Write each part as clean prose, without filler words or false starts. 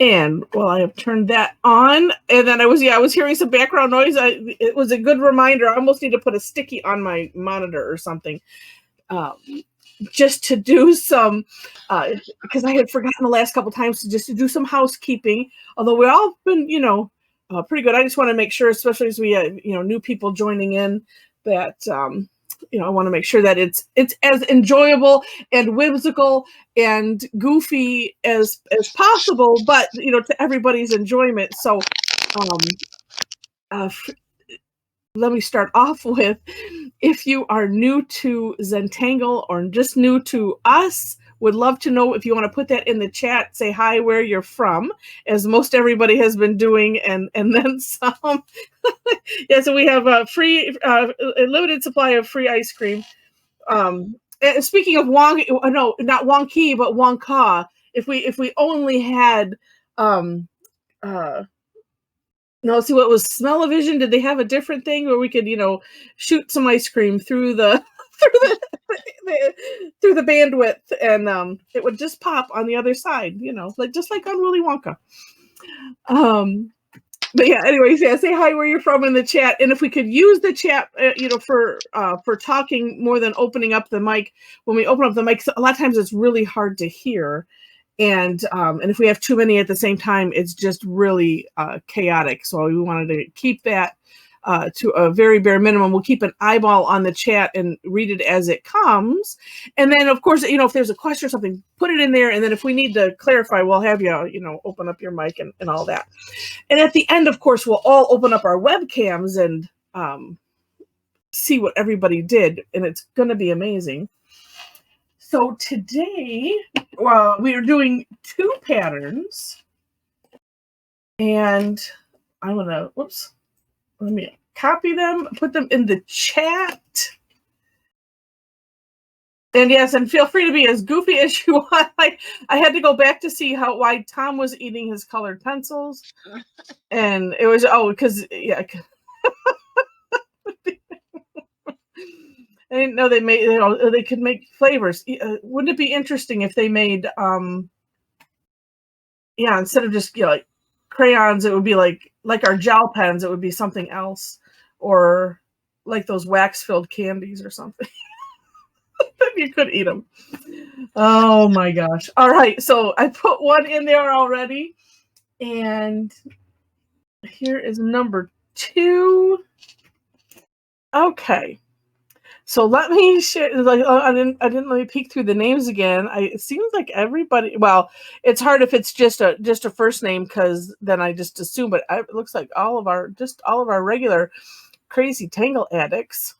And well, I have turned that on, and then I was hearing some background noise. It was a good reminder. I almost need to put a sticky on my monitor or something, just to do some, because I had forgotten the last couple times to do some housekeeping. Although we've all been, pretty good. I just want to make sure, especially as we have, new people joining in, that I want to make sure that it's as enjoyable and whimsical and goofy as possible, but to everybody's enjoyment. So let me start off with, if you are new to Zentangle or just new to us, would love to know if you want to put that in the chat, say hi, where you're from, as most everybody has been doing, and then some. Yeah, so we have a limited supply of free ice cream. And speaking of not wonky, but wonka. If we only had no, see what was smell-o-vision? Did they have a different thing where we could, shoot some ice cream through the through the bandwidth, and it would just pop on the other side, just like on Willy Wonka. But yeah, anyways, yeah, say hi where you're from in the chat, and if we could use the chat, for talking more than opening up the mic. When we open up the mic, a lot of times it's really hard to hear. And if we have too many at the same time, it's just really chaotic. So we wanted to keep that to a very bare minimum. We'll keep an eyeball on the chat and read it as it comes. And then, of course, if there's a question or something, put it in there. And then if we need to clarify, we'll have you, open up your mic and all that. And at the end, of course, we'll all open up our webcams and see what everybody did. And it's going to be amazing. So today, we are doing 2 patterns, and I'm going to, let me copy them, put them in the chat. And yes, and feel free to be as goofy as you want. I had to go back to see why Tom was eating his colored pencils. And it was, because, yeah. I didn't know they could make flavors. Wouldn't it be interesting if they made, instead of just like crayons, it would be like our gel pens. It would be something else, or like those wax-filled candies or something. You could eat them. Oh my gosh! All right, so I put one in there already, and here is number 2. Okay. So let me share. I didn't let me peek through the names again. It seems like everybody. Well, it's hard if it's just a first name, because then I just assume. But it looks like all of our regular crazy Tangle addicts.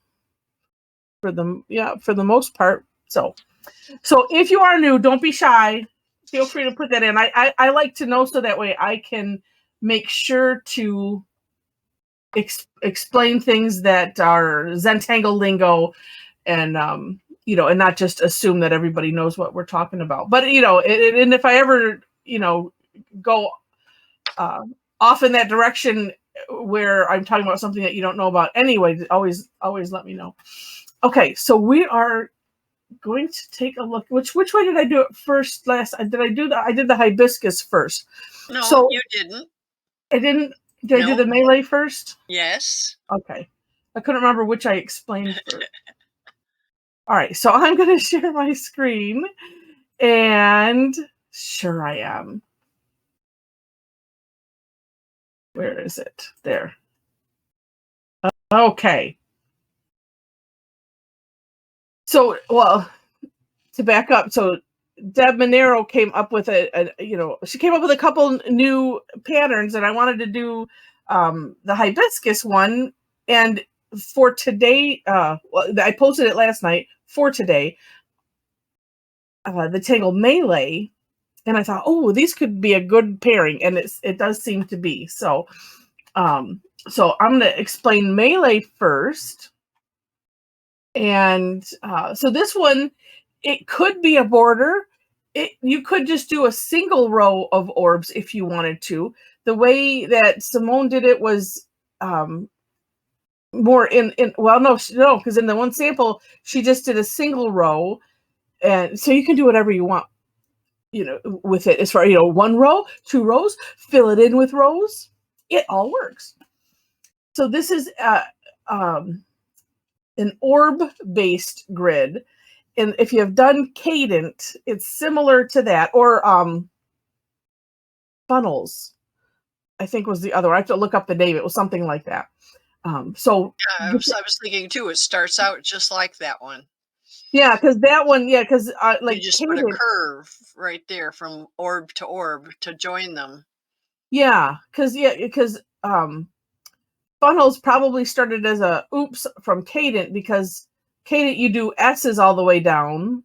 For the most part. So if you are new, don't be shy. Feel free to put that in. I like to know, so that way I can make sure to explain things that are Zentangle lingo, and and not just assume that everybody knows what we're talking about. But and if I ever go off in that direction where I'm talking about something that you don't know about anyway, always let me know. Okay, so we are going to take a look. Which way did I do it first? I did the hibiscus first. No, so you didn't. I didn't. Did I do the Maylea first? Yes. Okay. I couldn't remember which I explained first. All right, so I'm going to share my screen, and sure I am. Where is it? There. Okay. So, to back up, so Debbi Minero came up with she came up with a couple new patterns, and I wanted to do the hibiscus one. And for today, I posted it last night. For today, the Tangle Maylea, and I thought, these could be a good pairing, and it does seem to be. So, I'm going to explain Maylea first. And so this one, it could be a border. You could just do a single row of orbs if you wanted to. The way that Simone did it was more no, because in the one sample she just did a single row, and so you can do whatever you want. with it as far, 1 row, 2 rows, fill it in with rows. It all works. So this is an orb-based grid. And if you have done Cadent, it's similar to that. Or Funnels, I think was the other. I have to look up the name. It was something like that. So Yeah, I was thinking too, it starts out just like that one. yeah, because that one, because You like just put a Cadent, curve right there from orb to join them. because Funnels probably started as a oops from Cadent, because Cadent you do S's all the way down,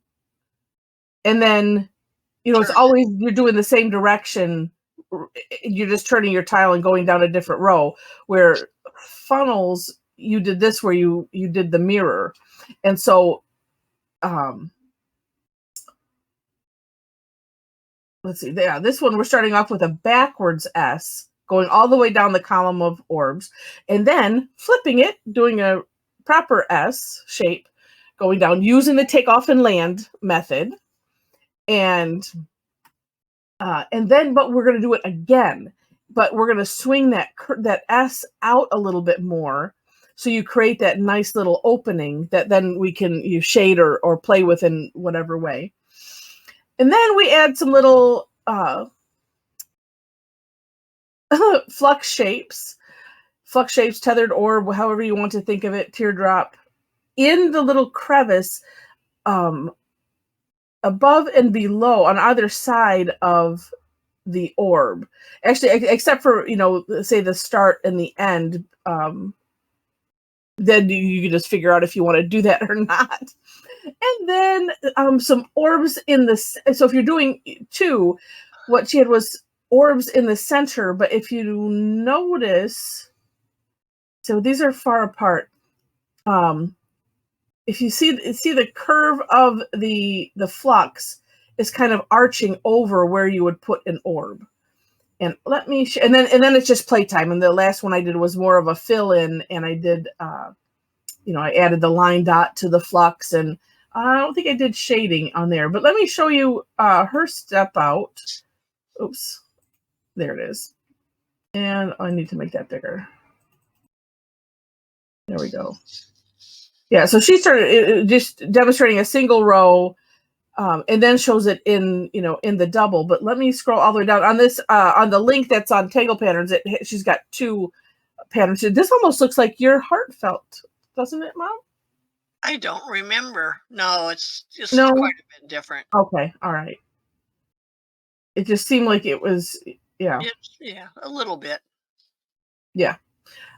and then it's Turn it. always you're doing the same direction. You're just turning your tile and going down a different row. Where Funnels, you did this where you did the mirror, and so let's see. Yeah, this one we're starting off with a backwards S, going all the way down the column of orbs, and then flipping it, doing a proper S shape, going down using the takeoff and land method, and then but we're going to do it again, but we're going to swing that S out a little bit more, so you create that nice little opening that then you shade or play with in whatever way. And then we add some little flux shapes, tethered orb, however you want to think of it, teardrop, in the little crevice above and below on either side of the orb. Actually, except for, say the start and the end, then you can just figure out if you want to do that or not. And then some orbs in the, so if you're doing 2, what she had was orbs in the center, but if you notice, so these are far apart. If you see the curve of the flux is kind of arching over where you would put an orb. And let me and then it's just playtime. And the last one I did was more of a fill in, and I did I added the line dot to the flux, and I don't think I did shading on there, but let me show you her step out. Oops, there it is. And I need to make that bigger. There we go. Yeah, so she started just demonstrating a single row, and then shows it in the double. But let me scroll all the way down on this on the link that's on Tangle Patterns. She's got 2 patterns. This almost looks like your heartfelt, doesn't it, Mom? I don't remember. No, it's just No. quite a bit different. Okay, all right. It just seemed like it was, yeah, a little bit. yeah.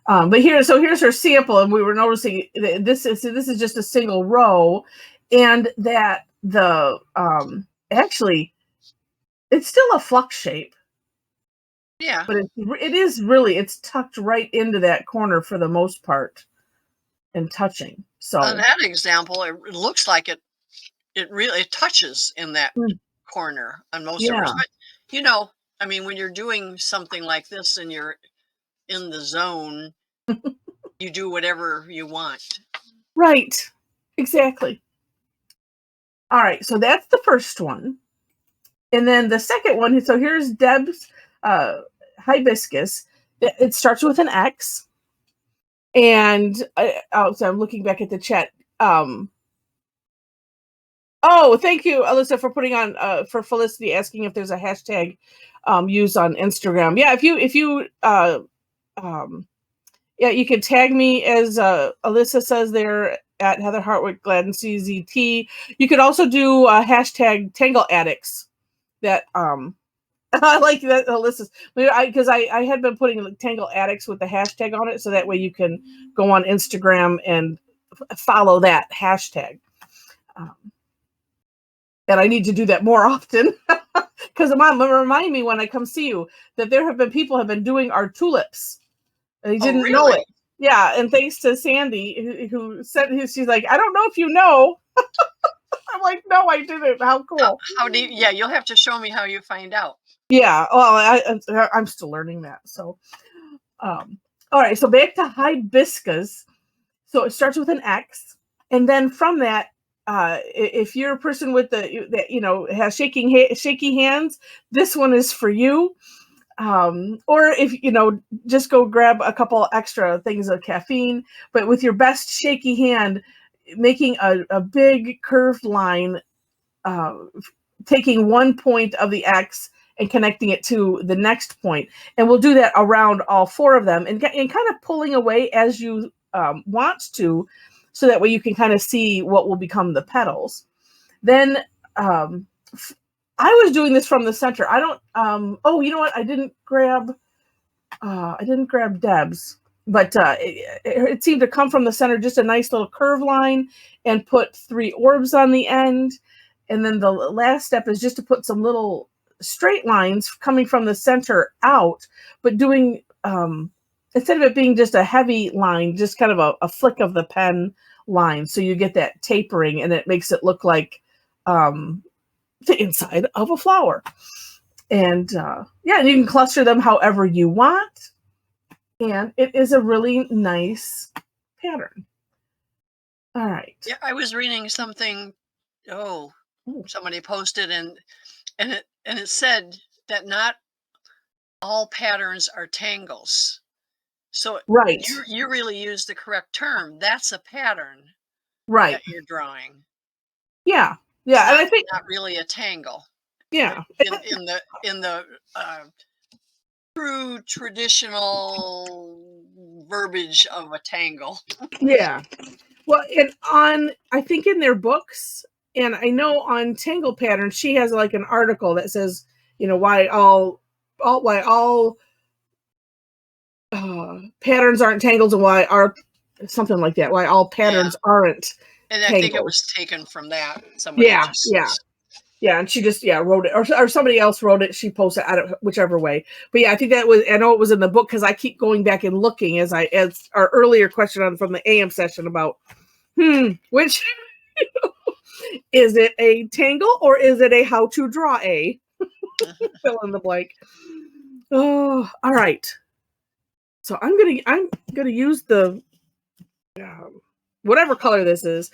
But here's her sample, and we were noticing this is just a single row, and that the actually it's still a flux shape. Yeah, But it is really, it's tucked right into that corner for the most part and touching. So that example, it looks like it really touches in that corner on most of ours. But I mean, when you're doing something like this and you're in the zone, you do whatever you want. Right. Exactly. All right. So that's the first one. And then the second one, so here's Deb's Hybizcuz. It starts with an X. And so I'm looking back at the chat. Oh, thank you, Alyssa, for putting on for Felicity asking if there's a hashtag used on Instagram. Yeah, if you yeah, you can tag me as Alyssa says there at Heather Hartwick Gladden CZT. You could also do hashtag Tangle Addicts. That I like that, Alyssa's, because I had been putting Tangle Addicts with the hashtag on it, so that way you can go on Instagram and follow that hashtag. And I need to do that more often, because Mom, remind me when I come see you that there have been people have been doing our tulips. And he didn't know it. Yeah, and thanks to Sandy who said, she's like, I don't know if you know. I'm like, no, I didn't. How cool. How do you, yeah, you'll have to show me how you find out. Yeah, well, I'm still learning that. So, all right, so back to Hybizcuz. So it starts with an X, and then from that, if you're a person with that has shaky hands, this one is for you. Or if just go grab a couple extra things of caffeine, but with your best shaky hand, making a big curved line, taking one point of the X and connecting it to the next point. And we'll do that around all four of them and kind of pulling away as you want to, so that way you can kind of see what will become the petals. Then I was doing this from the center. I don't, oh, you know what? I didn't grab Deb's, but it seemed to come from the center, just a nice little curve line, and put 3 orbs on the end. And then the last step is just to put some little straight lines coming from the center out, but doing, instead of it being just a heavy line, just kind of a flick of the pen line. So you get that tapering and it makes it look like the inside of a flower. And yeah, you can cluster them however you want. And it is a really nice pattern. All right. Yeah, I was reading something. Somebody posted and it said that not all patterns are tangles. So right, you really used the correct term. That's a pattern, right? That you're drawing. Yeah, yeah, and I think not really a tangle. Yeah, in the true traditional verbiage of a tangle. Yeah. Well, I think in their books, and I know on Tangle Patterns, she has like an article that says, why all patterns aren't tangles, and why something like that, why all patterns aren't. And I think it was taken from that. Yeah, and she just wrote it, or somebody else wrote it. She posted whichever way. But yeah, I think I know it was in the book, because I keep going back and looking as our earlier question from the AM session about which is it a tangle or is it a how to draw a fill in the blank. Oh, all right. So I'm gonna use the whatever color this is.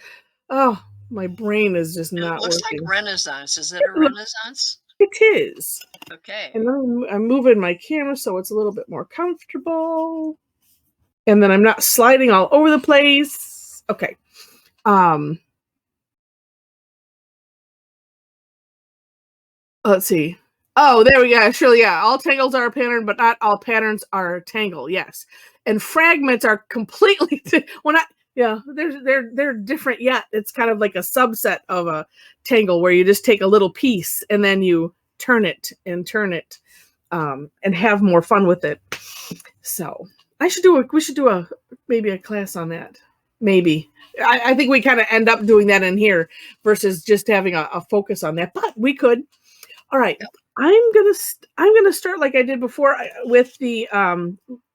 Oh, my brain is just not working. It looks working. like Renaissance. Is it a Renaissance? It is. Okay. And then I'm moving my camera so it's a little bit more comfortable. And then I'm not sliding all over the place. Okay. Let's see. Oh, there we go. Surely, yeah. All tangles are a pattern, but not all patterns are a tangle. Yes. And fragments are completely they're different yet. It's kind of like a subset of a tangle where you just take a little piece and then you turn it and have more fun with it. So we should do maybe a class on that. Maybe. I think we kind of end up doing that in here versus just having a focus on that, but we could. All right. Yep. I'm gonna start like I did before with the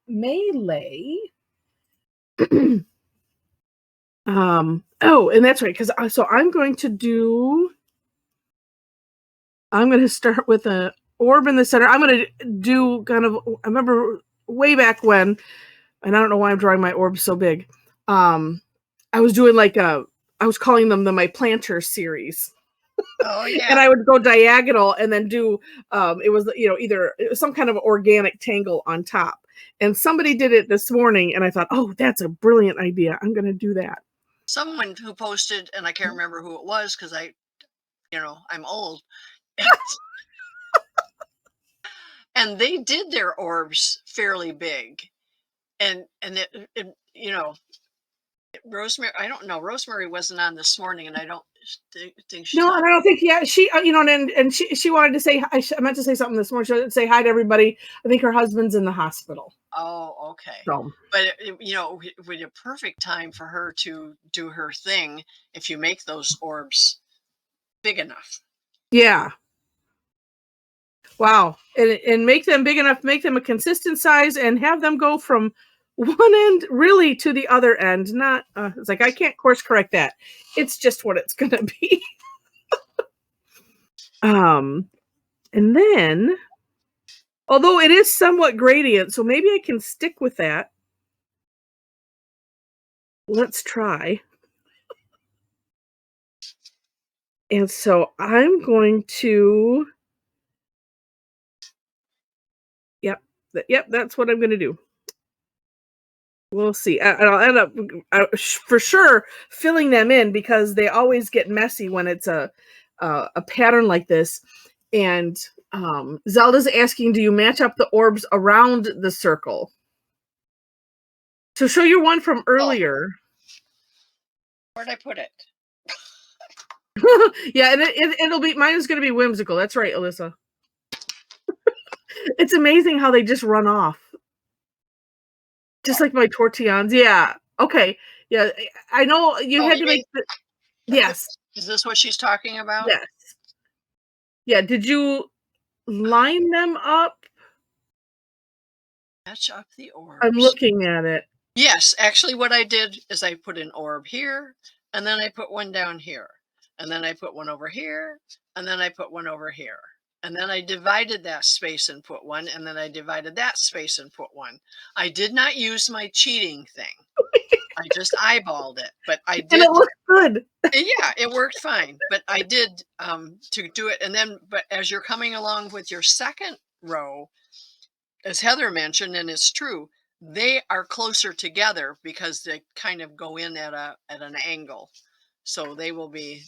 Maylea. Oh, and that's right, because so I'm going to start with an orb in the center. I'm going to do kind of, I remember way back when, and I don't know why I'm drawing my orbs so big. I was doing I was calling them my planter series. Oh yeah. And I would go diagonal and then do it was either some kind of organic tangle on top. And somebody did it this morning and I thought, oh, that's a brilliant idea. I'm going to do that. Someone who posted, and I can't remember who it was because I'm old. And they did their orbs fairly big. And it Rosemary, I don't know. Rosemary wasn't on this morning, and I don't think she's. No, and I don't think. Yeah, she. And she wanted to say. I meant to say something this morning. She wanted to say hi to everybody. I think her husband's in the hospital. Oh, okay. So, but it would be a perfect time for her to do her thing if you make those orbs big enough. Yeah. Wow, and make them big enough. Make them a consistent size, and have them go from one end really to the other end. Not it's like I can't course correct that. It's just what it's gonna be. And then, although it is somewhat gradient, so maybe I can stick with that. Let's try. And so I'm going to, yep, yep, that's what I'm going to do. We'll see. I'll end up for sure filling them in because they always get messy when it's a pattern like this. And Zelda's asking, do you match up the orbs around the circle? So show your one from earlier. Where'd I put it? Yeah, and it'll be, mine is going to be whimsical. That's right, Alyssa. It's amazing how they just run off. Just like my tortillons. Yeah. Okay. Yeah. I know you had to make the, yes. Is this what she's talking about? Yes. Yeah. Did you line them up? Match up the orbs. I'm looking at it. Yes, actually what I did is I put an orb here, and then I put one down here, and then I put one over here, and then I put one over here. And then I divided that space and put one, and then I divided that space and put one. I did not use my cheating thing. I just eyeballed it, but I did. And it looked good. Yeah, it worked fine, but I did to do it. And then, but as you're coming along with your second row, as Heather mentioned, and it's true, they are closer together because they kind of go in at an angle, so they will be.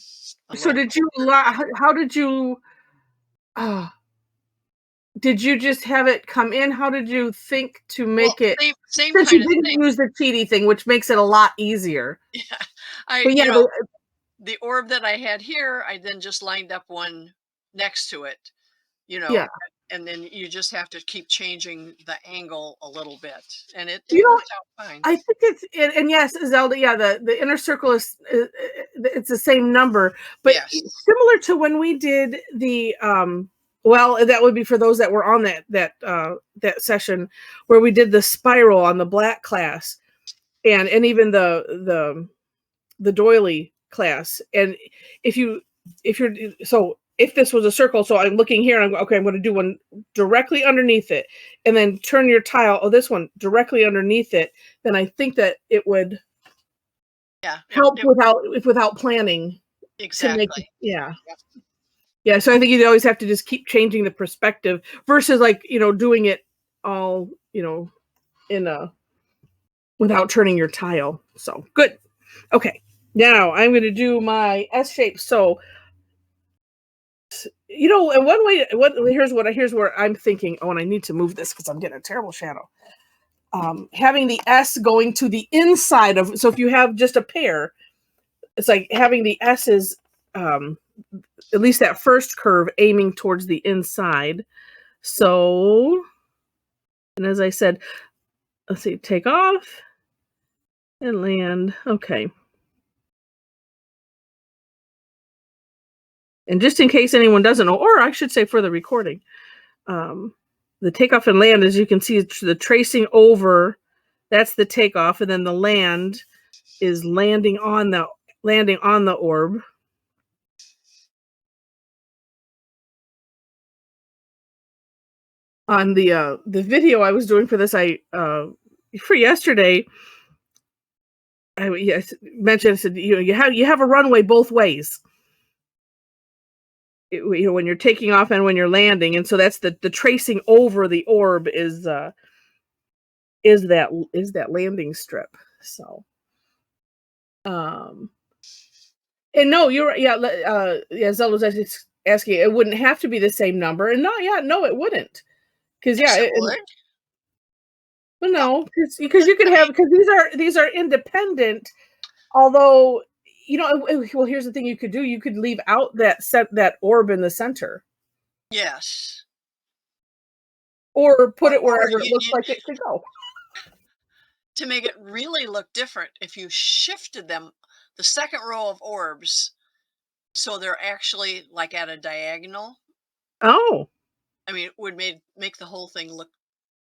So did you? How did you? Did you just have it come in? How did you think to make it? Same Since kind you of didn't thing. use the cheaty thing, which makes it a lot easier. Yeah, But yeah, the orb that I had here, I then just lined up one next to it, yeah. and then you just have to keep changing the angle a little bit, and it You know, worked out fine. I think it's, and yes, Zelda, yeah, the inner circle is it's the same number, but Yes. similar to when we did the well, that would be for those that were on that session where we did the spiral on the black class, and even the doily class. And if you're so if this was a circle, so I'm looking here and I'm okay, I'm going to do one directly underneath it and then turn your tile, oh, this one directly underneath it, then I think that it would help without planning. Exactly. Yeah. Yeah, so I think you'd always have to just keep changing the perspective versus like, doing it all, in a without turning your tile. So, good. Okay. Now I'm going to do my S shape. So, and one way, here's where I'm thinking, oh, and I need to move this because I'm getting a terrible shadow. Having the S going to the inside of, so if you have just a pair, it's like having the S's, at least that first curve aiming towards the inside. So, and as I said, let's see, take off and land. Okay. And just in case anyone doesn't know, or I should say for the recording, the takeoff and land, as you can see, the tracing over, that's the takeoff, and then the land is landing on the orb. On the video I was doing for this, for yesterday, I mentioned, I said, you have a runway both ways. When you're taking off and when you're landing, and so that's the tracing over the orb is that landing strip. So, and no, you're right. Yeah, Zelda's asking. It wouldn't have to be the same number, and no, it wouldn't, because it would. Well, no, because you could have, because these are independent. Although, well, here's the thing you could do. You could leave out that orb in the center. Yes. Or put it wherever it looks like it should go. To make it really look different, if you shifted them, the second row of orbs, so they're actually like at a diagonal. Oh. I mean, it would make the whole thing look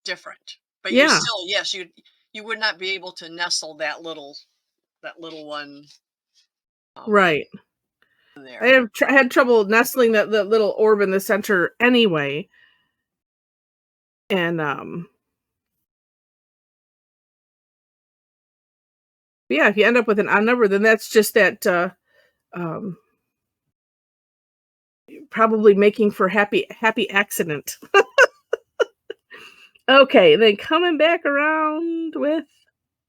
different. But yeah. You still, yes, you would not be able to nestle that little one. Right. There. I had trouble nestling that little orb in the center anyway. And yeah, if you end up with an odd number, then that's just that probably making for happy accident. Okay, then coming back around with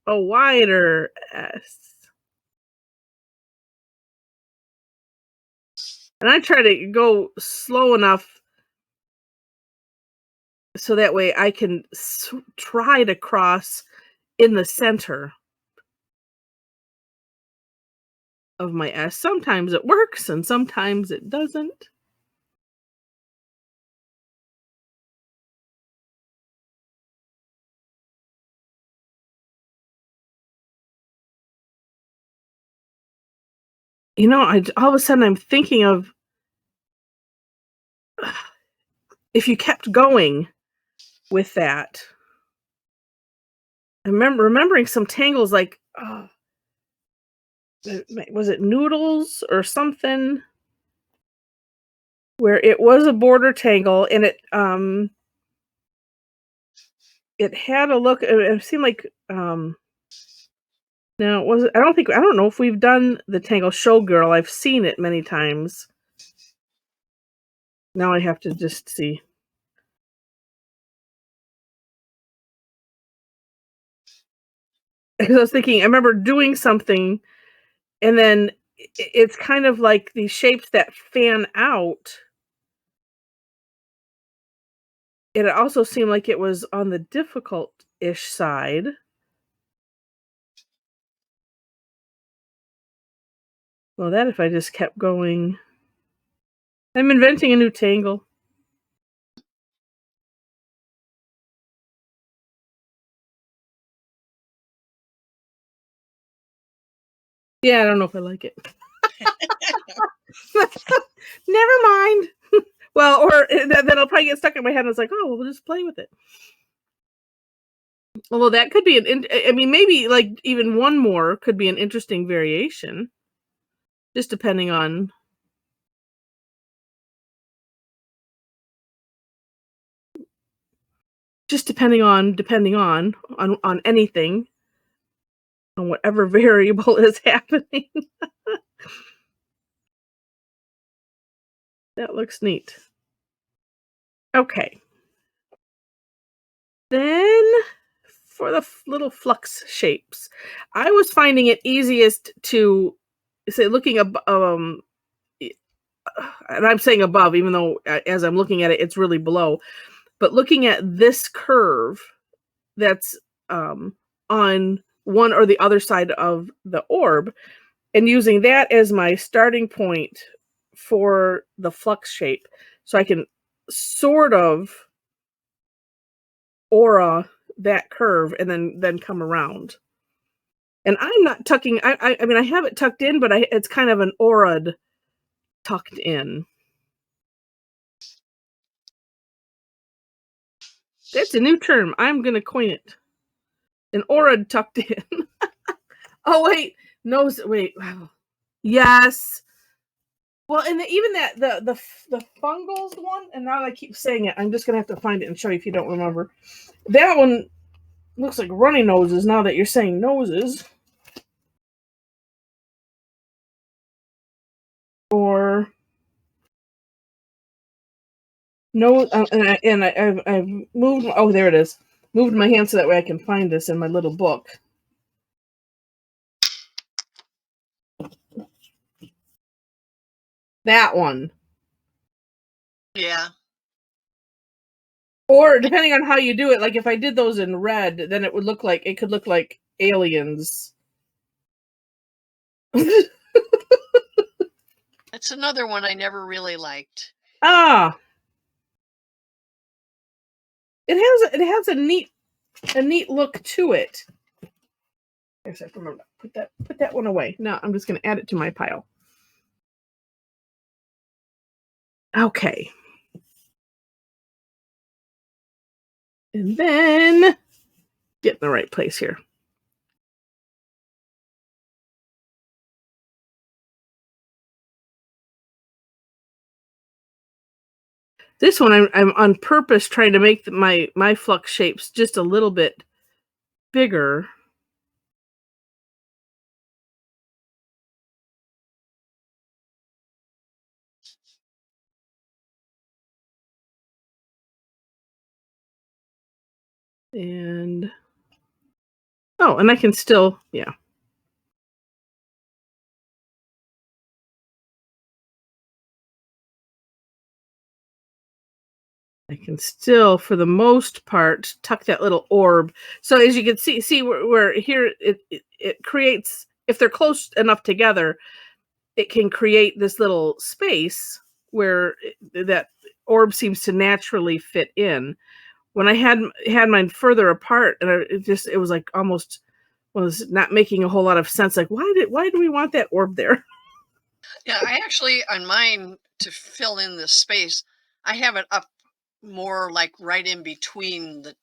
a wider S. And I try to go slow enough so that way I can try to cross in the center of my S. Sometimes it works and sometimes it doesn't. You know, all of a sudden I'm thinking of if you kept going with that. I remember remembering some tangles like, was it noodles or something? Where it was a border tangle and it had a look, it seemed like, no, it wasn't. I don't know if we've done the Tangle Showgirl. I've seen it many times. Now I have to just see. Because I was thinking, I remember doing something, and then it's kind of like these shapes that fan out. It also seemed like it was on the difficult-ish side. Well, that if I just kept going. I'm inventing a new tangle. Yeah, I don't know if I like it. Never mind. Well, or then I'll probably get stuck in my head and it's like, oh, well, we'll just play with it. Although that could be I mean, maybe like even one more could be an interesting variation. Just depending on on anything, on whatever variable is happening. That looks neat. Okay. Then for the little flux shapes, I was finding it easiest to say looking and I'm saying above, even though as I'm looking at it, it's really below. But looking at this curve that's on one or the other side of the orb and using that as my starting point for the flux shape. So I can sort of aura that curve and then come around. And I'm not tucking, I mean, I have it tucked in, but it's kind of an aura'd tucked in. That's a new term. I'm going to coin it. An aura'd tucked in. Oh, wait. No, wait. Wow. Yes. Well, and even that the fungals one, and now that I keep saying it, I'm just gonna have to find it and show you if you don't remember. That one looks like runny noses. Now that you're saying noses, or no, I've moved. Oh, there it is. Moved my hand so that way I can find this in my little book. That one. Yeah. Or depending on how you do it, like if I did those in red, then it could look like aliens. That's another one I never really liked. Ah. It has a neat look to it. I guess I have to remember to put that one away. No, I'm just gonna add it to my pile. Okay. And then get in the right place here. This one I'm on purpose trying to make my flux shapes just a little bit bigger. And oh, and I can still, yeah. I can still, for the most part, tuck that little orb. So as you can see where here it creates, if they're close enough together, it can create this little space where that orb seems to naturally fit in. When I had mine further apart, and it was like almost was not making a whole lot of sense. Like why do we want that orb there? Yeah, I actually on mine to fill in this space, I have it up more like right in between the.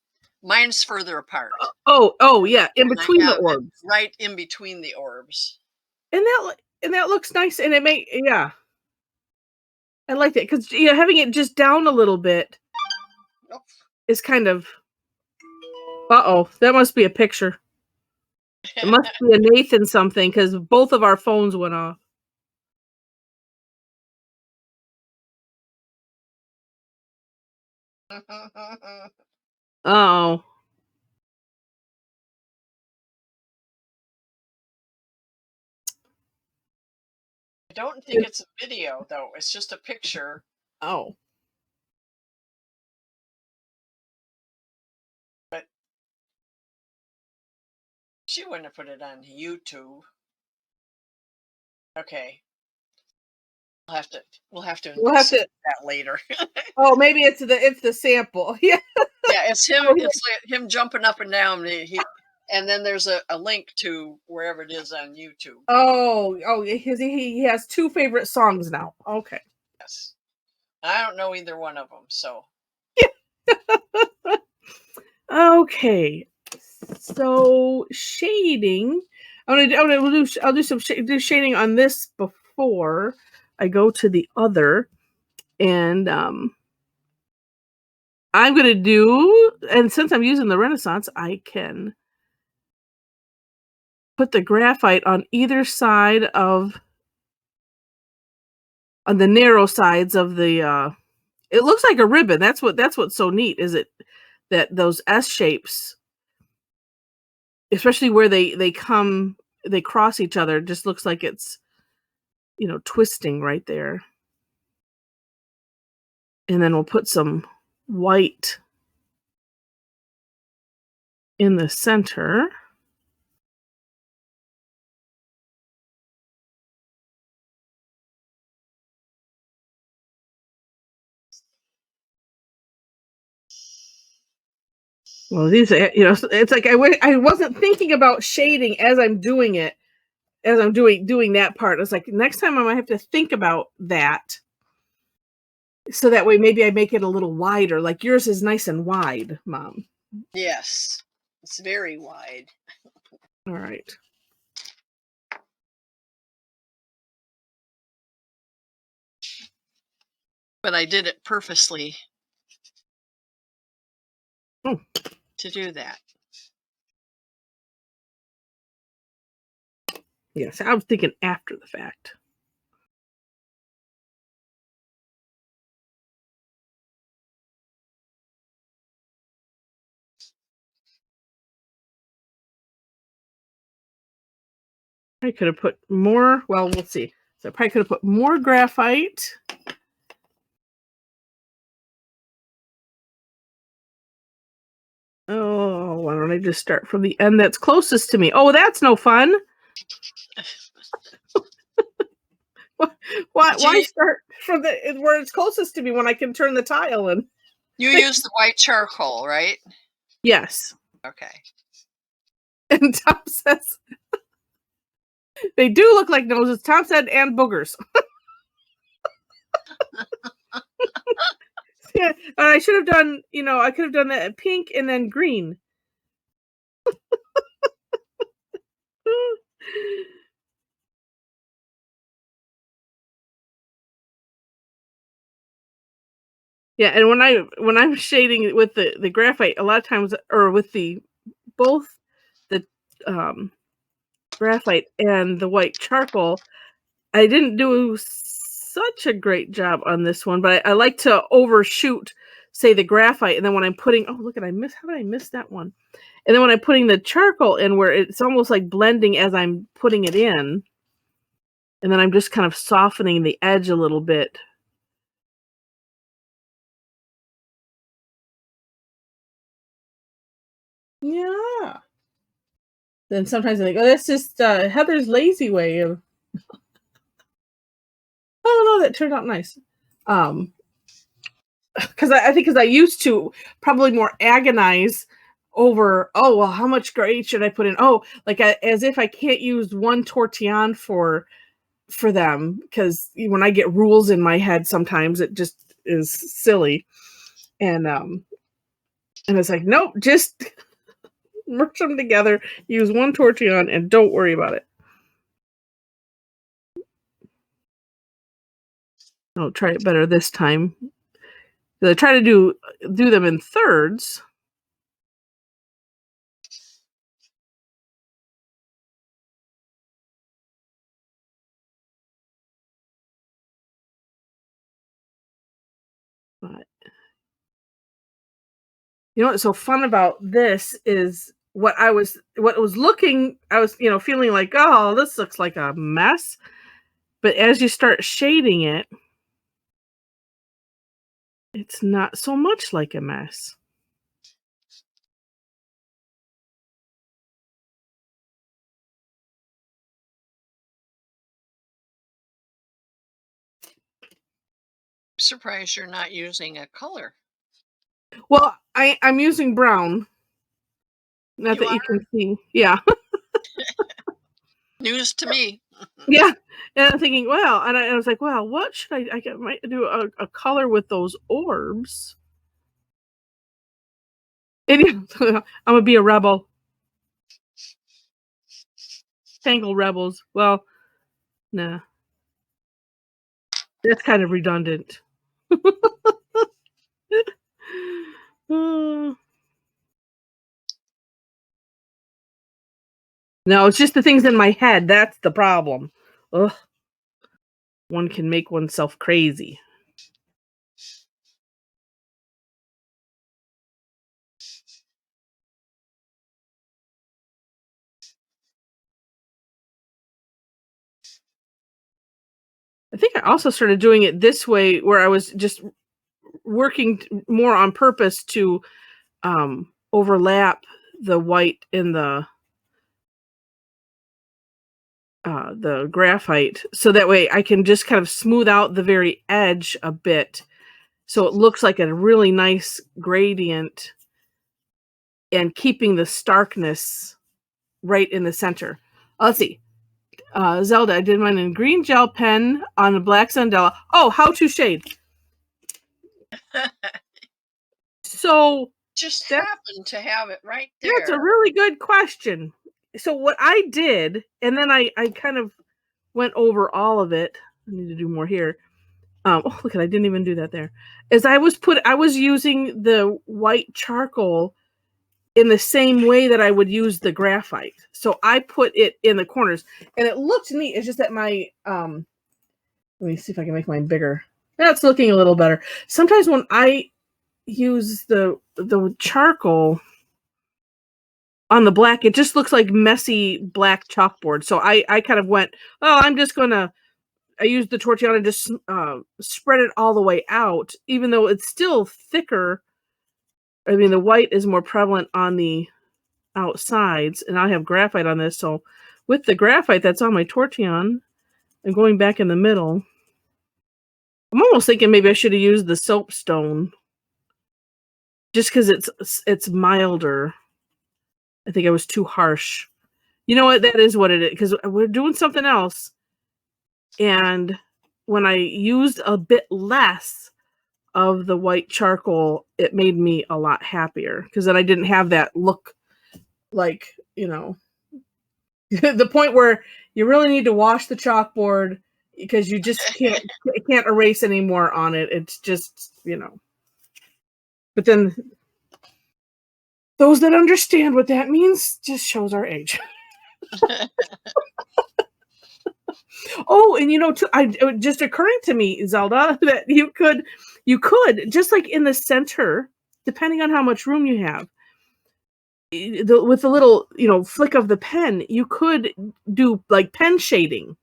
Mine's further apart, Oh yeah, in and I between the have it orbs, right in between the orbs. and that looks nice, and yeah. I like that because having it just down a little bit Nope. is kind of. Uh-oh, that must be a picture. It must be a Nathan something because both of our phones went off. Oh, I don't think it's a video though. It's just a picture. oh, But she wouldn't have put it on YouTube. Okay. We'll have to we'll have to. that later. Oh, maybe it's the sample. Yeah. Yeah, it's him. Oh, It's like him jumping up and down. And then there's a link to wherever it is on YouTube. oh, he has two favorite songs now. Okay. Yes, I don't know either one of them. So Okay. So shading. I'll do some shading on this before I go to the other, and I'm gonna do. And since I'm using the Renaissance, I can put the graphite on either side on the narrow sides of the. It looks like a ribbon. That's what's so neat. Is it that those S shapes, especially where they cross each other, just looks like it's twisting right there. And then we'll put some white in the center. Well, these, it's like I wasn't thinking about shading as I'm doing it, as I'm doing that part. It's like next time I might have to think about that, so that way maybe I make it a little wider. Like yours is nice and wide, Mom. yes, it's very wide. All right. But I did it purposely Oh. to do that. Yes, I was thinking after the fact. I could have put more. Well, we'll see. So I probably could have put more graphite. Oh, why don't I just start from the end that's closest to me? Oh, that's no fun. Why start from where it's closest to me when I can turn the tile in? You use the white charcoal, right? Yes. Okay. And Tom says they do look like noses. Tom said, and boogers. Yeah, I should have done. I could have done that in pink and then green. Yeah, and when I'm shading with the graphite, a lot of times, or with both the graphite and the white charcoal, I didn't do such a great job on this one, but I like to overshoot say the graphite, and then when I'm putting, oh, look at, how did I miss that one? And then when I'm putting the charcoal in, where it's almost like blending as I'm putting it in, and then I'm just kind of softening the edge a little bit. Yeah. Then sometimes I think, oh, that's just Heather's lazy way of. Oh no, that turned out nice. Because I think I used to probably more agonize over, oh well, how much grade should I put in? Oh, like as if I can't use one tortillon for them, because when I get rules in my head, sometimes it just is silly, and it's like, nope, just merge them together, use one tortillon, and don't worry about it. I'll try it better this time. I try to do them in thirds. But you know what's so fun about this is what was looking, I was, feeling like, oh, this looks like a mess. But as you start shading it, it's not so much like a mess. Surprised you're not using a color. Well, I'm using brown. Not that you can see. Yeah. News to me. Yeah. And I'm thinking, well, and I was like, well, what should I might do a color with those orbs. And I'm gonna be a rebel. Tangle rebels. Well, nah. That's kind of redundant. No, it's just the things in my head. That's the problem. Ugh. One can make oneself crazy. I think I also started doing it this way, where I was just working more on purpose to overlap the white in the graphite, so that way I can just kind of smooth out the very edge a bit, so it looks like a really nice gradient, and keeping the starkness right in the center. Let's see. Zelda, I did mine in green gel pen on a black Sandela. Oh, how to shade. So just happened to have it right there. That's a really good question. So what I did, and then I kind of went over all of it. I need to do more here. Oh, look, I didn't even do that there. As I was using the white charcoal in the same way that I would use the graphite. So I put it in the corners, and it looked neat. It's just that my let me see if I can make mine bigger. That's looking a little better. Sometimes when I use the charcoal on the black, it just looks like messy black chalkboard. So I kind of went, oh, I used the tortillon and just spread it all the way out, even though it's still thicker. I mean, the white is more prevalent on the outsides, and I have graphite on this. So with the graphite that's on my tortillon and going back in the middle, I'm almost thinking maybe I should have used the soapstone, just because it's milder. I think I was too harsh. You know what? That is what it is, because we're doing something else. And when I used a bit less of the white charcoal, it made me a lot happier, because then I didn't have that look like, the point where you really need to wash the chalkboard because you just can't erase anymore on it. It's just, But then those that understand what that means just shows our age. Oh, and it just occurring to me, Zelda, that you could, You could, just like in the center, depending on how much room you have, with the little, flick of the pen, you could do like pen shading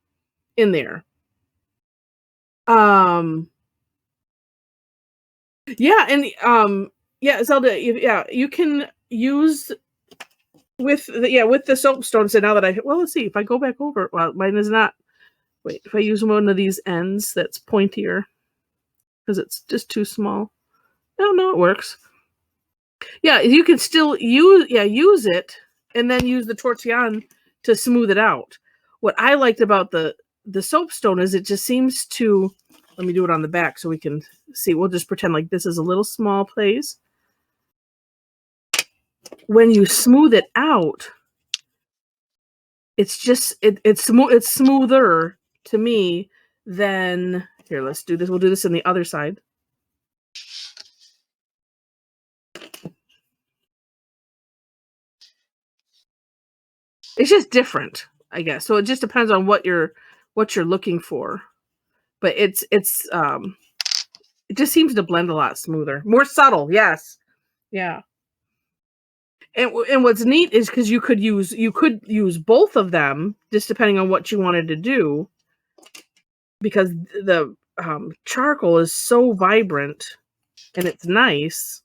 in there. Yeah, and yeah, Zelda, you can use with the soapstone. So now that let's see if I go back over. Well, mine is not. Wait, if I use one of these ends that's pointier, because it's just too small. No, it works. Yeah, you can still use it, and then use the Tortillion to smooth it out. What I liked about the soapstone is it just seems to. Let me do it on the back so we can see. We'll just pretend like this is a little small place. When you smooth it out, it's just it's smoother to me than here. Let's do this. We'll do this on the other side. It's just different, I guess. So it just depends on what you're looking for. But it just seems to blend a lot smoother, more subtle. Yes, yeah. And what's neat is because you could use both of them just depending on what you wanted to do, because the charcoal is so vibrant and it's nice.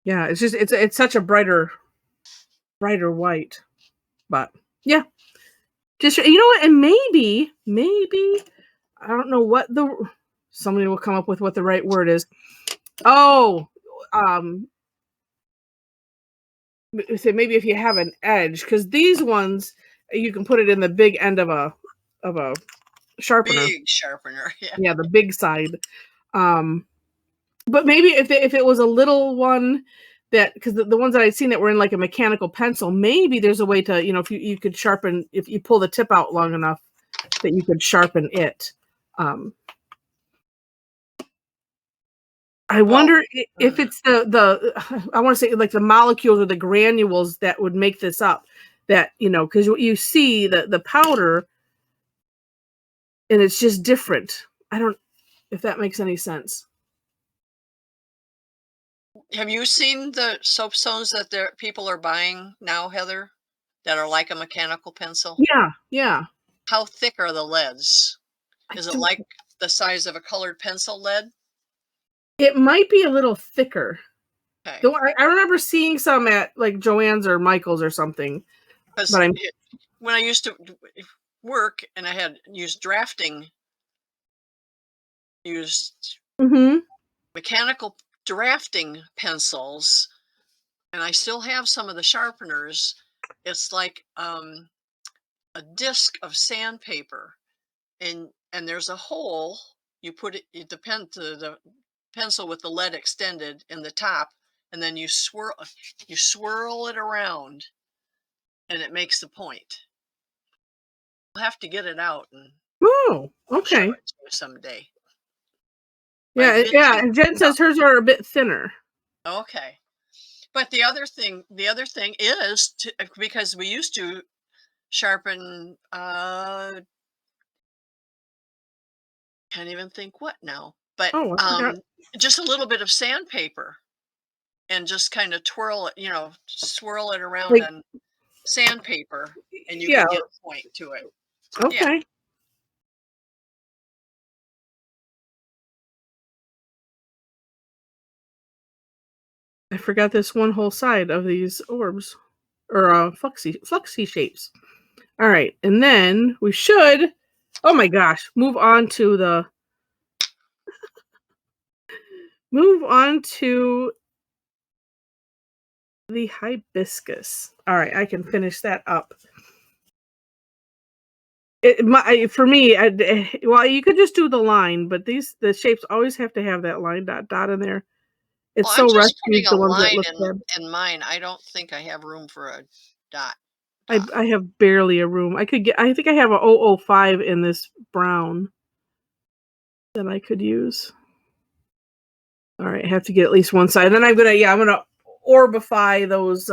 Yeah, it's just it's such a brighter white, but yeah, just what, and maybe I don't know what somebody will come up with what the right word is. Oh, say maybe if you have an edge, because these ones you can put it in the big end of a sharpener. Big sharpener, yeah. Yeah, the big side. But maybe if it was a little one, that because the ones that I'd seen that were in like a mechanical pencil, maybe there's a way to, if you could sharpen, if you pull the tip out long enough, that you could sharpen it. I wonder if it's the I want to say like the molecules or the granules that would make this up. That, because you see the powder, and it's just different. I don't, if that makes any sense. Have you seen the soapstones that people are buying now, Heather, that are like a mechanical pencil? Yeah. How thick are the leads? Is it like the size of a colored pencil lead? It might be a little thicker. Okay. I remember seeing some at like Joann's or Michael's or something. But when I used to work and I had used mechanical drafting pencils, and I still have some of the sharpeners. It's like a disc of sandpaper, and there's a hole. You put the pencil with the lead extended in the top, and then you swirl it around, and it makes the point. I'll have to get it out and okay. show it to you someday. Yeah. And Jen says hers are a bit thinner. Okay. But the other thing is because we used to sharpen, can't even think what now, but just a little bit of sandpaper, and just kind of swirl it around on sandpaper, and you can get a point to it. Okay. Yeah. I forgot this one whole side of these orbs, or fluxy shapes. All right, and then we should, oh my gosh, move on to the hibiscus. All right, I can finish that up. For me, well, you could just do the line, but the shapes always have to have that line dot in there. It's I'm so just rusty. putting a line in mine. I don't think I have room for a dot. I have barely a room. I think I have a 005 in this brown that I could use. All right, I have to get at least one side. Then I'm gonna orbify those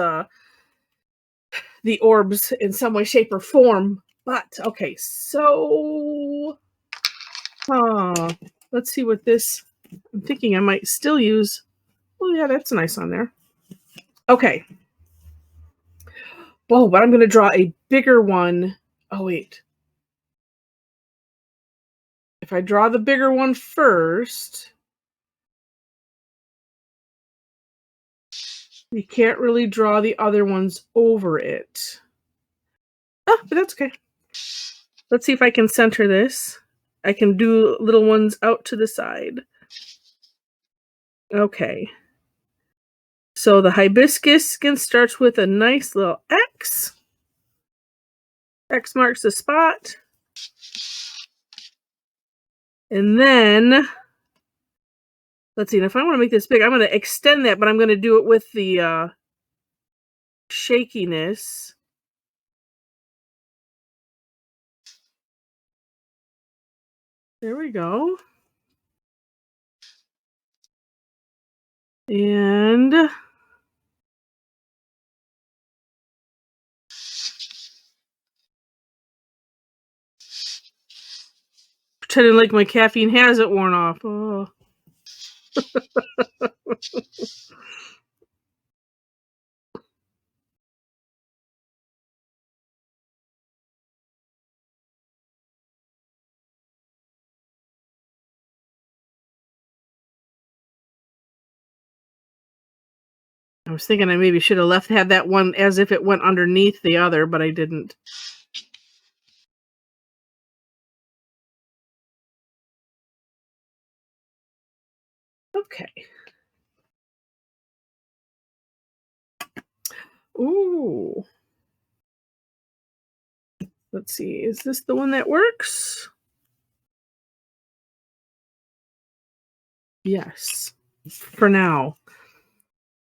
the orbs in some way, shape, or form. But okay, so let's see what this. I'm thinking I might still use. Oh yeah, that's nice on there. Okay. Oh, but I'm gonna draw a bigger one. Oh wait. If I draw the bigger one first, you can't really draw the other ones over it. Oh, but that's okay. Let's see if I can center this. I can do little ones out to the side. Okay. So the hibiscus skin starts with a nice little X. X marks the spot. And then, let's see, if I want to make this big, I'm going to extend that, but I'm going to do it with the shakiness. There we go. And pretending like my caffeine hasn't worn off. Oh. I was thinking I maybe should have had that one as if it went underneath the other, but I didn't. Okay. Ooh. Let's see. Is this the one that works? Yes. For now.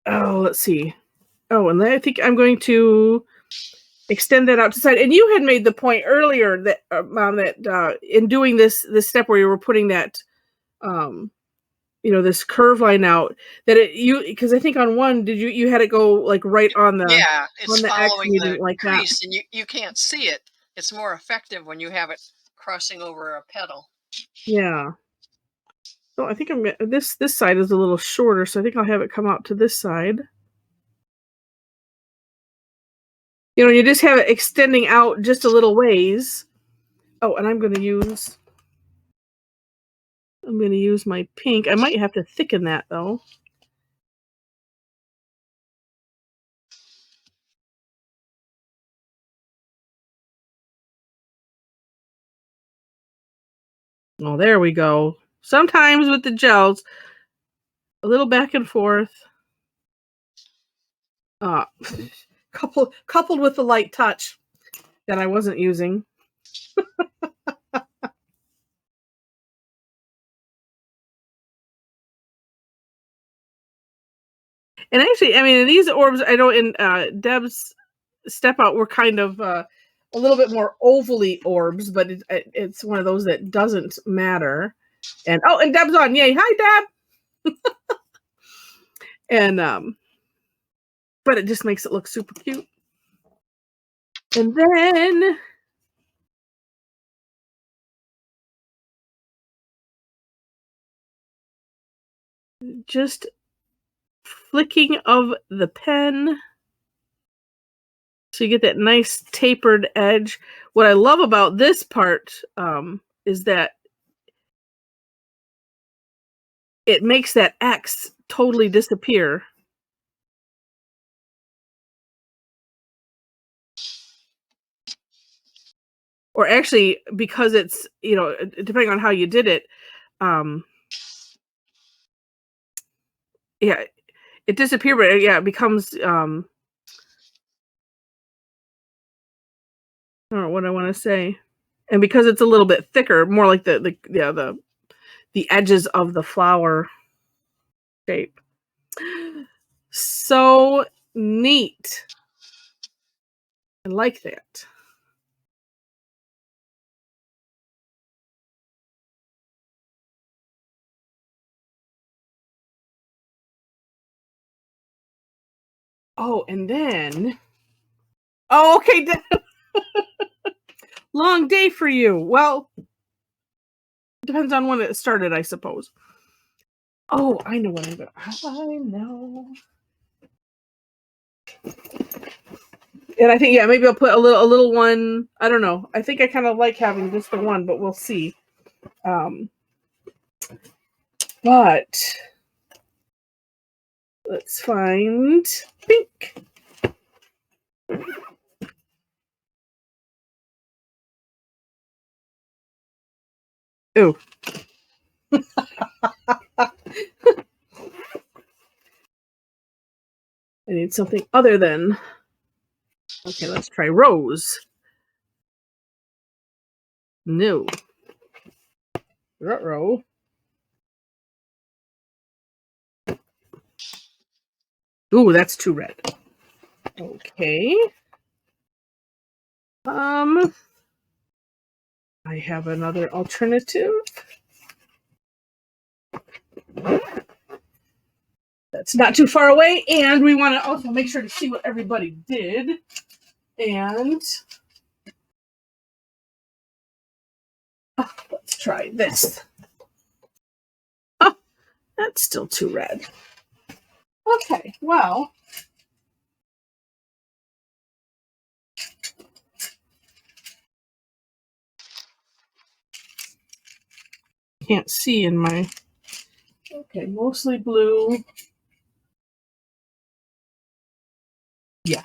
Oh, let's see. Oh, and then I think I'm going to extend that out to the side. And you had made the point earlier that, Mom, that in doing this step where you were putting that, this curve line out, that because I think on one, you had it go like right on the it's on the X, following and you the didn't like that. crease, and you can't see it. It's more effective when you have it crossing over a pedal. Yeah. So I think this side is a little shorter, so I think I'll have it come out to this side. You just have it extending out just a little ways. Oh, and I'm going to use my pink. I might have to thicken that though. Oh, there we go. Sometimes with the gels, a little back and forth. Coupled with the light touch that I wasn't using. And actually, I mean, these orbs, I know in Deb's step out were kind of a little bit more ovally orbs, but it's one of those that doesn't matter. And Deb's on. Yay. Hi, Deb. And but it just makes it look super cute. And then just flicking of the pen so you get that nice tapered edge. What I love about this part is that it makes that X totally disappear. Or actually, because it's, depending on how you did it, yeah, it disappeared, but yeah, it becomes, I don't know what I want to say. And because it's a little bit thicker, more like the edges of the flower shape. So neat. I like that. Oh, and then, oh, okay. Long day for you. Well, depends on when it started, I suppose. Oh, I know what I'm gonna. I know. And I think, yeah, maybe I'll put a little one. I don't know. I think I kind of like having just the one, but we'll see. But let's find pink. Oh. I need something other than. Okay, let's try rose. No. Ruh-roh. Ooh, that's too red. Okay. I have another alternative. That's not too far away, and we want to also make sure to see what everybody did. And let's try this. Oh, that's still too red. Okay, well. Can't see in my. Okay, mostly blue. Yeah.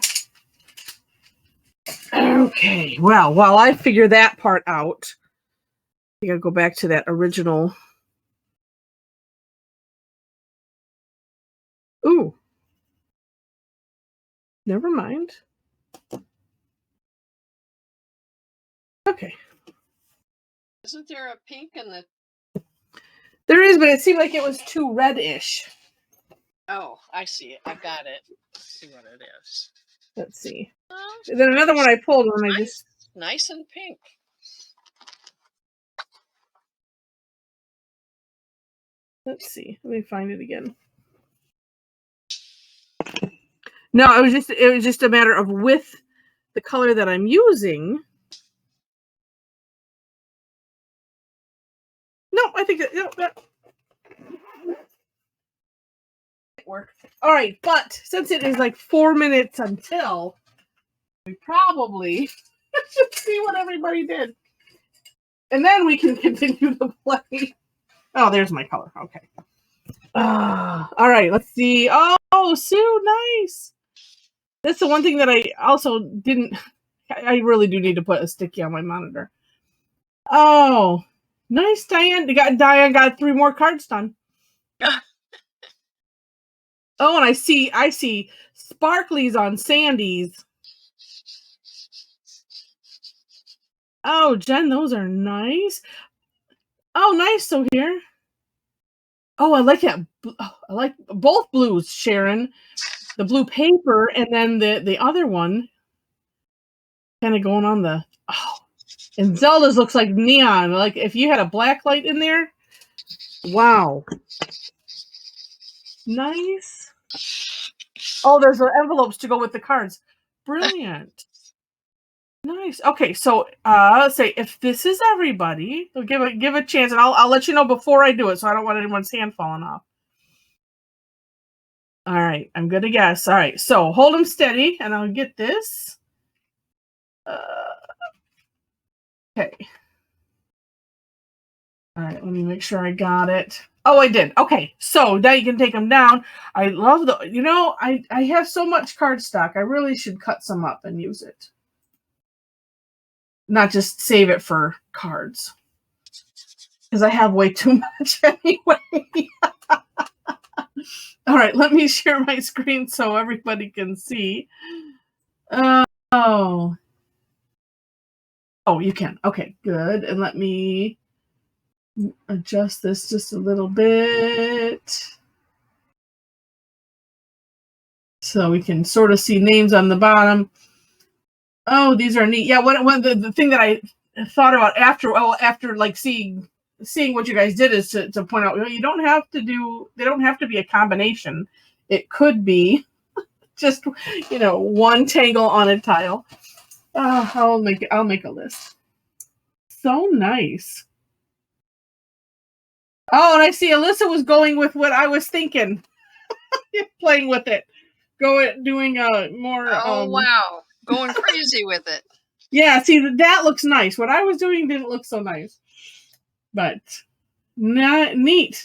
Okay, well, while I figure that part out, I gotta go back to that original. Ooh. Never mind. Okay. Isn't there a pink in the... There is, but it seemed like it was too reddish. Oh, I see it. I got it. Let's see what it is. Let's see. And then another one I pulled when I just... Nice and pink. Let's see. Let me find it again. No, it was just a matter of with the color that I'm using. No, I think that work. All right, but since it is like 4 minutes until, we probably should see what everybody did, and then we can continue to play. Oh, there's my color. Okay. All right, let's see. Oh, Sue, nice. That's the one thing that I also didn't. I really do need to put a sticky on my monitor. Oh, nice, Diane. Diane got 3 more cards done. Oh, and I see sparklies on Sandy's. Oh, Jen, those are nice. Oh, nice. So here. Oh, I like that. Oh, I like both blues, Sharon. The blue paper and then the other one. Kind of going on the. Oh, and Zelda's looks like neon. Like if you had a black light in there. Wow. Nice. Oh, there's the envelopes to go with the cards. Brilliant. Nice. Okay, so let's say if this is everybody, so give a chance, and I'll let you know before I do it, so I don't want anyone's hand falling off. All right, I'm gonna guess. All right, so hold them steady, and I'll get this. Okay. All right, let me make sure I got it. Oh, I did. Okay, so now you can take them down. I love I have so much cardstock. I really should cut some up and use it. Not just save it for cards. Because I have way too much anyway. All right, let me share my screen so everybody can see. Oh, you can. Okay, good. And let me adjust this just a little bit. So we can sort of see names on the bottom. Oh, these are neat. Yeah, the thing that I thought about after like seeing what you guys did is to point out, they don't have to be a combination. It could be Just, one tangle on a tile. I'll make a list. So nice. Oh, and I see Alyssa was going with what I was thinking. Playing with it. Doing more. Oh, wow. Going crazy with it. Yeah, see, that looks nice. What I was doing didn't look so nice. But neat.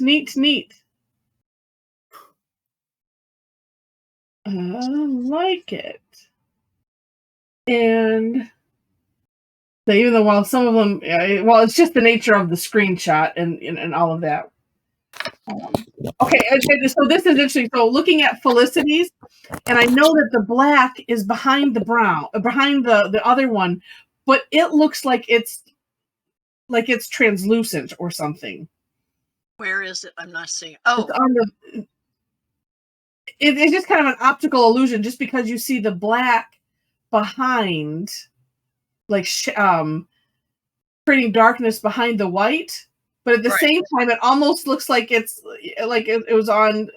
I like it. And so even though while some of them, it's just the nature of the screenshot and all of that. Okay, so this is interesting. So looking at Felicity's, and I know that the black is behind the brown, behind the other one, but it looks like it's translucent or something. Where is it? I'm not seeing. Oh, it's just kind of an optical illusion, just because you see the black behind, like creating darkness behind the white. But at the same time, it almost looks like it's like it was on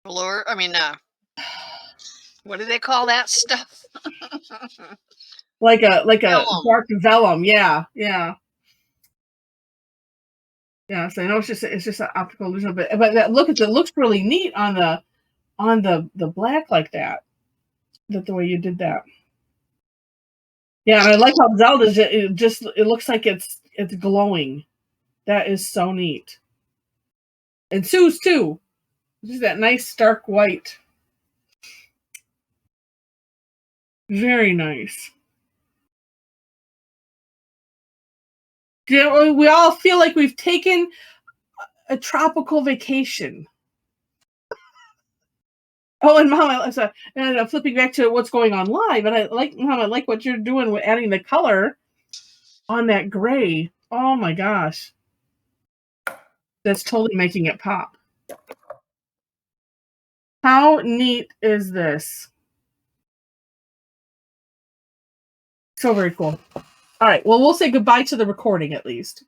velour. I mean, what do they call that stuff? like a dark vellum. Yeah. So I know it's just an optical illusion, but that looks really neat on the black like that. That the way you did that. Yeah, and I like how Zelda's it looks like it's glowing. That is so neat. And Sue's too. Just that nice stark white. Very nice. We all feel like we've taken a tropical vacation. Oh, and Mom, and I'm flipping back to what's going on live, and I like what you're doing with adding the color on that gray. Oh my gosh. That's totally making it pop. How neat is this? So very cool. All right. Well, we'll say goodbye to the recording at least.